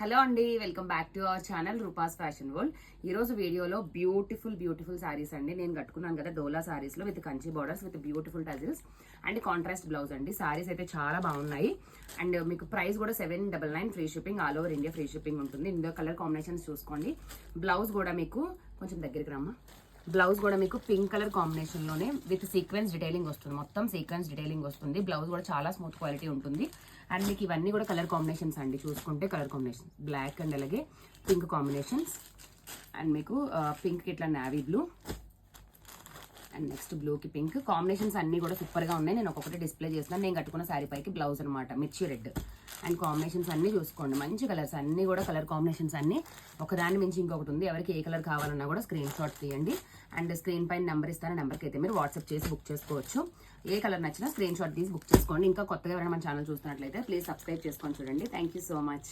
Hello అండి, welcome back to our channel Rupa's fashion world. ఈ రోజు వీడియోలో బ్యూటిఫుల్ సారీస్ అండి. నేను కట్టుకున్నాను కదా డోలా సారీస్ లో with Kanchi borders with beautiful tassels and contrast blouse అండి. సారీస్ అయితే చాలా బాగున్నాయి అండ్ మీకు ప్రైస్ కూడా 799 free shipping, all over India free shipping ఉంటుంది. ఇందులో కలర్ కాంబినేషన్స్ చూసుకోండి. బ్లౌజ్ కూడా మీకు కొంచెం దగ్గరికి రమ్మా. బ్లౌజ్ కూడా మీకు పింక్ కలర్ కాంబినేషన్ లోనే విత్ సీక్వెన్స్ డీటెయిలింగ్ వస్తుంది. మొత్తం సీక్వెన్స్ డీటెయిలింగ్ వస్తుంది. బ్లౌజ్ కూడా చాలా స్మూత్ క్వాలిటీ ఉంటుంది. అండ్ మీకు ఇవన్నీ కూడా కలర్ కాంబినేషన్స్ అండి. చూసుకుంటే కలర్ కాంబినేషన్స్ బ్లాక్ అండ్ అలాగే పింక్ కాంబినేషన్స్ అండ్ మీకు పింక్ కి ఇట్లా నావీ బ్లూ అండ్ నెక్స్ట్ బ్లూకి పింక్ కాంబినేషన్స్ అన్ని కూడా సూపర్ గా ఉన్నాయి. నేను ఒక్కొక్కటి డిస్ప్లే చేస్తున్నాను. నేను కట్టుకున్న శారీ పైకి బ్లౌజ్ అనమాట మిర్చి రెడ్ అండ్ కాంబినేషన్స్ అన్ని చూసుకోండి. మంచి కలర్స్ అన్ని కూడా కలర్ కాంబినేషన్స్ అన్ని ఒకదాని మించి ఇంకొకటి ఉంది. ఎవరికి ఏ కలర్ కావాలన్నా కూడా స్క్రీన్ షాట్ తీయండి అండ్ స్క్రీన్ పైన నెంబర్ ఇస్తాను. నెంబర్కి అయితే మీరు వాట్సాప్ చేసి బుక్ చేసుకోవచ్చు. ఏ కలర్ నచ్చినా స్క్రీన్ షాట్ తీసి బుక్ చేసుకోండి. ఇంకా కొత్తగా ఎవరైనా మన ఛానల్ చూస్తున్నట్లయితే ప్లీజ్ సబ్స్క్రైబ్ చేసుకొని చూడండి. Thank you so much.